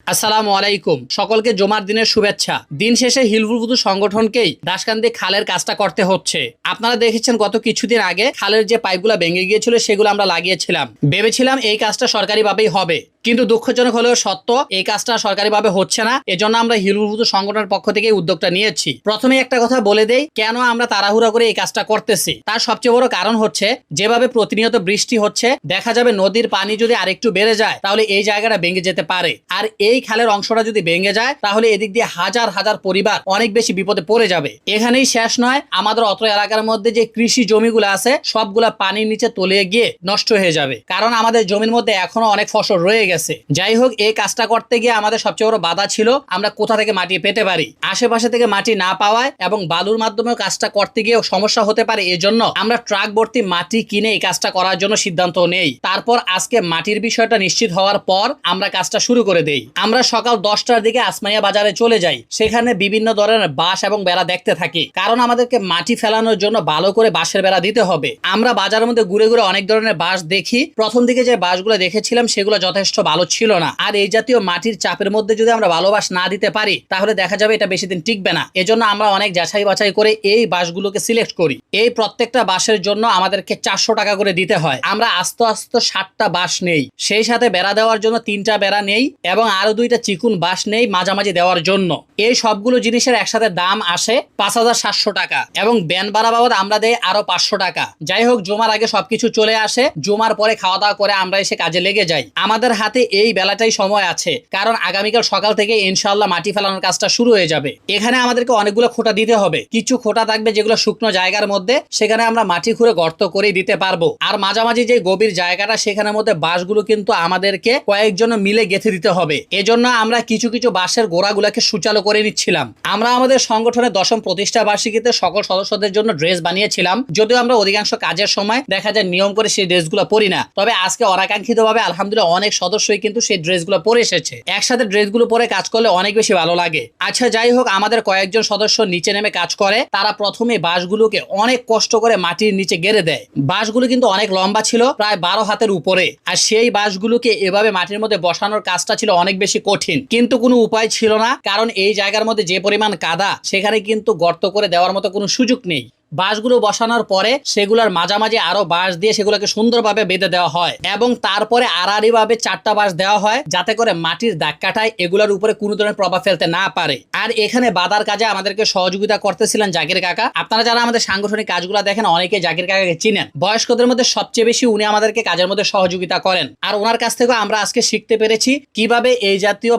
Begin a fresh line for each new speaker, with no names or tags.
আসসালামু আলাইকুম, সকলকে জুমার দিনের শুভেচ্ছা। দিন শেষে হিলফুল ফুতু সংগঠনকেই দাসকান্দি খালের কাজটা করতে হচ্ছে। আপনারা দেখেছেন গত কিছুদিন আগে খালের যে পাইপগুলো ভেঙে গিয়েছিল সেগুলো আমরা লাগিয়েছিলাম, ভেবেছিলাম এই কাজটা সরকারিভাবেই হবে, কিন্তু দুঃখজনক হলেও সত্য এই কাজটা সরকারিভাবে হচ্ছে না। এজন্য আমরা হিলফুল ফুতু সংগঠনের পক্ষ থেকে উদ্যোগটা নিয়েছি। প্রথমে একটা কথা বলে দেই, কেন আমরা তাড়াহুড়া করে এই কাজটা করতেছি। তার সবচেয়ে বড় কারণ হচ্ছে যেভাবে প্রতিনিয়ত বৃষ্টি হচ্ছে, দেখা যাবে নদীর পানি যদি আরেকটু বেড়ে যায় তাহলে এই জায়গাটা ভেঙে যেতে পারে। আর এই খালের অংশটা যদি ভেঙে যায় তাহলে এদিক দিয়ে হাজার হাজার পরিবার অনেক বেশি বিপদে পড়ে যাবে। এখানেই শেষ নয়, আমাদের অত্র এলাকার মধ্যে যে কৃষি জমিগুলো আছে সবগুলা পানির নিচে তলিয়ে গিয়ে নষ্ট হয়ে যাবে, কারণ আমাদের জমির মধ্যে এখনো অনেক ফসল রয়ে গেছে। যাই হোক, এই কাজটা করতে গিয়ে আমাদের সবচেয়ে বড় বাধা ছিল আমরা কোথা থেকে মাটি পেতে পারি। আশেপাশে থেকে মাটি না পাওয়ায় এবং বালুর মাধ্যমে কাজটা করতে গিয়ে সমস্যা হতে পারে, এজন্য আমরা ট্রাক ভর্তি মাটি কিনে এই কাজটা করার জন্য সিদ্ধান্ত নেই। তারপর আজকে মাটির বিষয়টা নিশ্চিত হওয়ার পর আমরা কাজটা শুরু করে দেই। আমরা সকাল 10টার দিকে আসমানিয়া বাজারে চলে যাই, সেখানে বিভিন্ন ধরনের বাঁশ এবং বেড়া দেখতে থাকি, কারণ আমাদেরকে মাটি ফেলানোর জন্য ভালো করে বাঁশের বেড়া দিতে হবে। আমরা বাজারের মধ্যে ঘুরে ঘুরে অনেক ধরনের বাঁশ দেখি। প্রথম দিকে যে বাঁশগুলো দেখেছিলাম সেগুলো যথেষ্ট ভালো ছিল না, আর এই জাতীয় মাটির চাপের মধ্যে যদি আমরা ভালো বাঁশ না দিতে পারি তাহলে দেখা যাবে এটা বেশি দিন টিকবে না। এজন্য আমরা অনেক যাচাই বাছাই করে এই বাঁশগুলোকে সিলেক্ট করি। এই প্রত্যেকটা বাঁশের জন্য আমাদেরকে 400 টাকা করে দিতে হয়। আমরা আস্তে আস্তে 60টা বাঁশ নেই, সেই সাথে বেড়া দেওয়ার জন্য 3টা বেড়া নেই এবং আরো 2টা চিকুন বাঁশ নেই মাঝামাঝি দেওয়ার জন্য। এই সবগুলো জিনিসের একসাথে দাম আসে 5700 টাকা এবং ব্যান ভাড়া বাবদ আমরা দেই আরো 500 টাকা। যাই হোক, জুমার আগে সবকিছু চলে আসে, জুমার পরে খাওয়া দাওয়া করে আমরা এসে কাজে লেগে যাই। আমাদের হাতে এই বেলাটাই সময় আছে, কারণ আগামীকাল সকাল থেকে ইনশাআল্লাহ মাটি ফেলানোর কাজটা শুরু হয়ে যাবে। এখানে আমাদেরকে অনেকগুলো খোঁটা দিতে হবে। কিছু খোঁটা থাকবে যেগুলো শুকনো জায়গার মধ্যে, সেখানে আমরা মাটি খুঁড়ে গর্ত করে দিতে পারবো। আর মাঝামাঝি যে গভীর জায়গাটা সেখানের মধ্যে বাঁশগুলো কিন্তু আমাদেরকে কয়েকজন মিলে গেঁথে দিতে হবে। এজন্য আমরা কিছু কিছু বাঁশের গোড়াগুলোকে সুচালো করে নিচ্ছিলাম। আমরা আমাদের সংগঠনের 10ম প্রতিষ্ঠা বার্ষিকীতে সকল সদস্যদের জন্য ড্রেস বানিয়েছিলাম, যদিও আমরা অধিকাংশ কাজের সময় দেখা যায় নিয়ম করে সেই ড্রেসগুলো পরি না, তবে আজকে অনাকাঙ্ক্ষিতভাবে আলহামদুলিল্লাহ অনেক সদস্যই কিন্তু সেই ড্রেসগুলো পরে এসেছে। একসাথে ড্রেসগুলো পরে কাজ করলে অনেক বেশি ভালো লাগে। আচ্ছা, যাই হোক, আমাদের কয়েকজন সদস্য নিচে নেমে কাজ করে। তারা প্রথমে বাঁশগুলোকে অনেক কষ্ট করে মাটির নিচে গেড়ে দেয়। বাঁশগুলো কিন্তু অনেক লম্বা ছিল, প্রায় 12 হাতের উপরে, আর সেই বাঁশগুলোকে এভাবে মাটির মধ্যে বসানোর কাজটা ছিল অনেক বেশি কঠিন, কিন্তু কোনো উপায় ছিল না, কারণ এই জায়গার মধ্যে যে পরিমাণ কাদা সেখানে কিন্তু গর্ত করে দেওয়ার মতো কোনো সুযোগ নেই। বাঁশগুলো বসানোর পরে সেগুলোর মাঝামাঝি আরো বাঁশ দিয়ে সেগুলোকে সুন্দরভাবে বেঁধে দেওয়া হয় এবং তারপরে আড়াআড়ি ভাবে 4টা বাঁশ দেওয়া হয়, যাতে করে মাটির দাগ কাটায় এগুলোর উপরে কোনো ধরনের প্রভাব ফেলতে না পারে। আর এখানে বাঁধার কাজে আমাদেরকে সহযোগিতা করতেছিলেন জাকির কাকা। আপনারা যারা আমাদের সাংগঠনিক কাজগুলো দেখেন অনেকে জাকির কাকাকে চিনেন। বয়স্কদের মধ্যে সবচেয়ে বেশি উনি আমাদেরকে কাজের মধ্যে সহযোগিতা করেন, আর ওনার কাছ থেকে আমরা আজকে শিখতে পেরেছি কিভাবে এই জাতীয়